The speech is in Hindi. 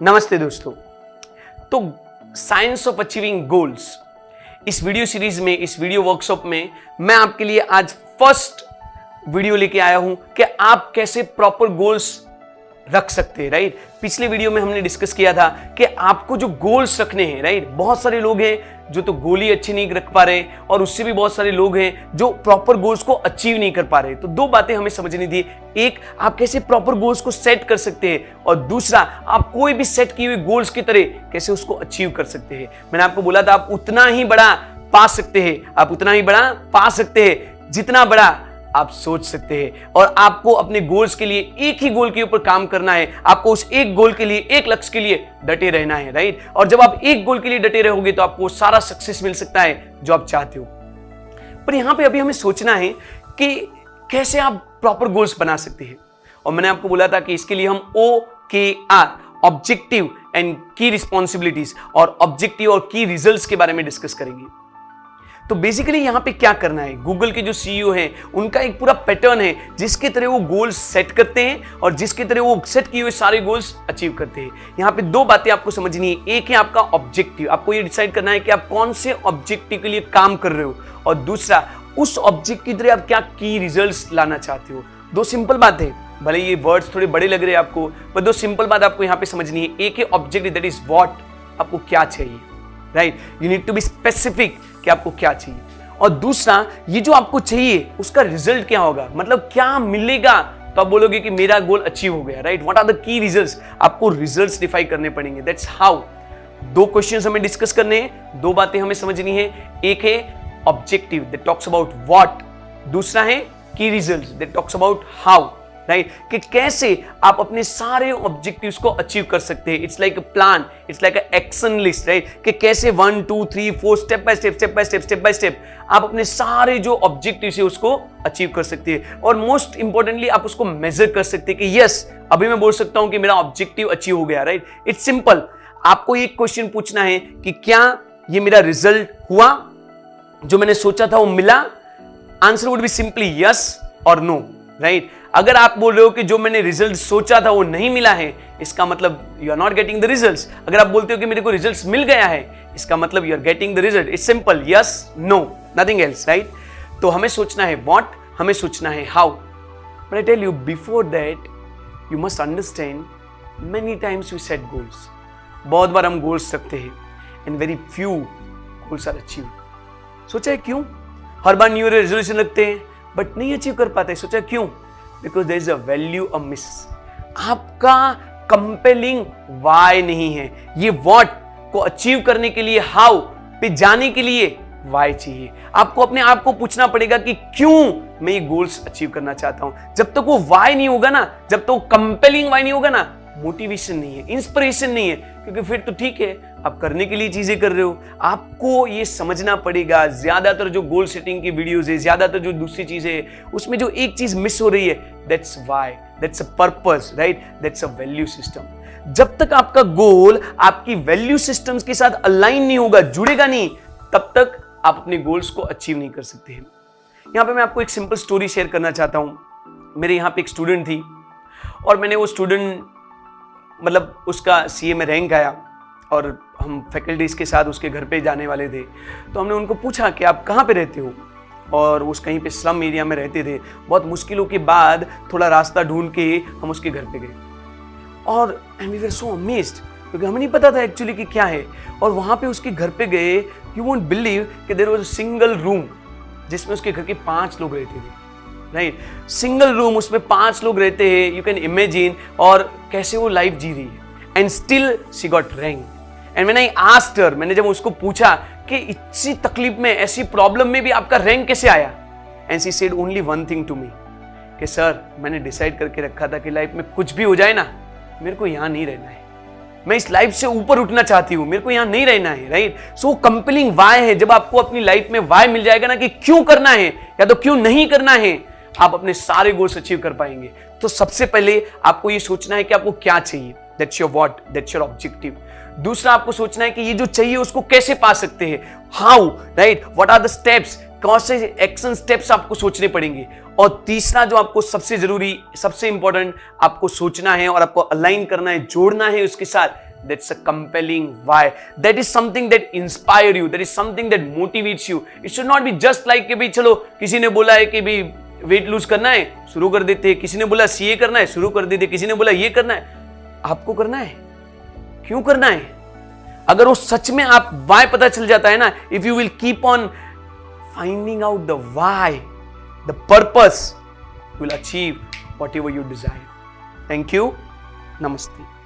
नमस्ते दोस्तों। तो साइंस ऑफ अचीविंग गोल्स इस वीडियो सीरीज में, इस वीडियो वर्कशॉप में मैं आपके लिए आज फर्स्ट वीडियो लेके आया हूं कि आप कैसे प्रॉपर गोल्स रख सकते हैं। राइट, पिछले वीडियो में हमने डिस्कस किया था कि आपको जो गोल्स रखने हैं, राइट, बहुत सारे लोग हैं जो तो गोल ही अच्छे नहीं रख पा रहे और उससे भी बहुत सारे लोग हैं जो प्रॉपर गोल्स को अचीव नहीं कर पा रहे। तो दो बातें हमें समझनी थी, एक आप कैसे प्रॉपर गोल्स को सेट कर सकते हैं और दूसरा आप कोई भी सेट किए हुए गोल्स की तरह कैसे उसको अचीव कर सकते हैं। मैंने आपको बोला था आप उतना ही बड़ा पा सकते हैं, आप उतना ही बड़ा पा सकते हैं जितना बड़ा आप सोच सकते हैं। और आपको अपने गोल्स के लिए एक ही गोल के ऊपर काम करना है, आपको उस एक गोल के लिए, एक लक्ष्य के लिए डटे रहना है। राइट, और जब आप एक गोल के लिए डटे रहोगे तो आपको सारा सक्सेस मिल सकता है जो आप चाहते हो। पर यहां पे अभी हमें सोचना है कि कैसे आप प्रॉपर गोल्स बना सकते हैं। और मैंने आपको बोला था कि इसके लिए हम OKR, ऑब्जेक्टिव एंड की रिस्पॉन्सिबिलिटीज, और ऑब्जेक्टिव और की रिजल्ट्स के बारे में डिस्कस करेंगे। तो बेसिकली यहां पे क्या करना है, गूगल के जो CEO हैं उनका एक पूरा पैटर्न है जिसके तरह वो गोल्स सेट करते हैं और जिसके तरह वो सेट किए हुए सारे गोल्स अचीव करते हैं। यहां पे दो बातें आपको समझनी है, एक है आपका ऑब्जेक्टिव, आपको ये डिसाइड करना है कि आप कौन से ऑब्जेक्टिव के लिए काम कर रहे हो, और दूसरा उस ऑब्जेक्ट की तरह आप क्या की रिजल्ट्स लाना चाहते हो। दो सिंपल बात है, भले ये वर्ड्स थोड़े बड़े लग रहे हैं आपको, पर दो सिंपल बात आपको यहां पे समझनी है। एक है ऑब्जेक्टिव, दैट इज व्हाट, आपको क्या चाहिए। Right, you need to be specific कि आपको क्या चाहिए। और दूसरा, ये जो आपको चाहिए उसका रिजल्ट क्या होगा, मतलब क्या मिलेगा तो आप बोलोगे कि मेरा गोल अचीव हो गया। Right, what are the key results, आपको रिजल्ट्स डिफाइन करने पड़ेंगे। That's how. दो क्वेश्चंस हमें डिस्कस करने हैं, दो बातें हमें समझनी है। एक है objective that talks about what, दूसरा है key results that talks about how. Right, कि कैसे आप अपने सारे ऑब्जेक्टिव्स को अचीव कर सकते हैं। It's like a plan, it's like a action list. Right, कि कैसे 1 2 3 4 स्टेप बाय स्टेप आप अपने सारे जो ऑब्जेक्टिव्स है उसको अचीव कर सकते हैं। और मोस्ट इंपॉर्टेंटली आप उसको मेजर कर सकते हैं कि यस, अभी मैं बोल सकता हूं कि मेरा ऑब्जेक्टिव अचीव हो गया। Right, it's simple. आपको एक क्वेश्चन पूछना है कि क्या ये मेरा रिजल्ट हुआ, जो मैंने सोचा था वो मिला। Answer would be simply yes और नो। राइट, अगर आप बोल रहे हो कि जो मैंने रिजल्ट सोचा था वो नहीं मिला है, इसका मतलब you are not getting the results. अगर आप बोलते हो कि मेरे को रिजल्ट्स मिल गया है, इसका मतलब you are getting the result. It's simple, yes no, nothing else. Right, तो हमें सोचना है व्हाट, हमें सोचना है how. But I tell you before that you must understand many times we set goals. बहुत बार हम गोल्स रखते हैं and very few goals are achieved. सोचा है क्यों? हर बार न्यू ईयर रेजोल्यूशन रखते हैं बट नहीं अचीव कर पाते। सोचा क्यों? Because there is a value a miss. आपका कंपेलिंग वाई नहीं है। ये व्हाट को अचीव करने के लिए हाउ पे जाने के लिए वाई चाहिए। आपको अपने आप को पूछना पड़ेगा कि क्यों मैं ये गोल्स अचीव करना चाहता हूं। जब तक वो वाई नहीं होगा ना, जब तक वो कंपेलिंग वाई नहीं होगा ना, मोटिवेशन नहीं है, इंस्पिरेशन नहीं है। क्योंकि फिर तो ठीक है, आप करने के लिए चीजें कर रहे हो। आपको ये समझना पड़ेगा, ज्यादातर जो गोल सेटिंग की वीडियोस है, ज्यादातर जो दूसरी चीजें है, उसमें जो एक चीज मिस हो रही है, that's why, that's a purpose. Right, that's a value system. जब तक आपका गोल आपकी वैल्यू सिस्टम्स के साथ अलाइन नहीं होगा, जुड़ेगा नहीं, तब तक आप अपने गोल्स को अचीव नहीं कर सकते हैं। यहां पे मैं आपको एक सिंपल स्टोरी शेयर करना चाहता हूं। मेरे यहाँ पे एक स्टूडेंट थी और मैंने वो स्टूडेंट, मतलब उसका CA में रैंक आया और हम फैकल्टीज के साथ उसके घर पे जाने वाले थे। तो हमने उनको पूछा कि आप कहाँ पे रहते हो, और उस कहीं पे स्लम एरिया में रहते थे। बहुत मुश्किलों के बाद थोड़ा रास्ता ढूंढ के हम उसके घर पे गए और and we were so amazed, क्योंकि हमें नहीं पता था एक्चुअली कि क्या है। और वहाँ पे उसके घर पे गए, यू वोंट बिलीव कि there was a single room जिसमें उसके घर के 5 लोग रहते थे। राइट, सिंगल रूम, उसमें 5 लोग रहते हैं। यू कैन इमेजिन, और कैसे वो लाइफ जी रही है। And still she got rank. And when I asked her, मैंने जब उसको पूछा कि इसी तकलीफ में, ऐसी प्रॉब्लम में भी आपका रैंक कैसे आया, and she said only one thing to me कि सर, मैंने डिसाइड करके रखा था कि लाइफ में कुछ भी हो जाए ना, मेरे को यहां नहीं रहना है। मैं इस लाइफ से ऊपर उठना चाहती हूं, मेरे को यहां नहीं रहना है। राइट, सो कंपेलिंग वाई है। जब आपको अपनी लाइफ में वाई मिल जाएगा ना कि क्यों करना है या तो क्यों नहीं करना है, आप अपने सारे गोल्स अचीव कर पाएंगे। तो सबसे पहले आपको ये सोचना है कि आपको क्या चाहिए, that's your what, that's your objective. दूसरा, आपको सोचना है कि ये जो चाहिए उसको कैसे पा सकते हैं, how. Right, what are the steps, कौन से एक्शन स्टेप्स आपको सोचने पड़ेंगे। और तीसरा जो आपको सबसे जरूरी, सबसे इंपॉर्टेंट आपको सोचना है और आपको अलाइन करना है, जोड़ना है उसके साथ, That's a compelling why. That is something that inspire you. That is something that motivates you. It should not be just like कि भाई चलो किसी ने बोला है कि भाई वेट लूज करना है, शुरू कर देते, किसी ने बोला सीए करना है, शुरू कर देते, किसी ने बोला ये करना है, आपको करना है, क्यों करना है? अगर वो सच में आप वाई पता चल जाता है ना, if you will keep on finding out the why, the purpose, you will achieve whatever you desire. Thank you. नमस्ते.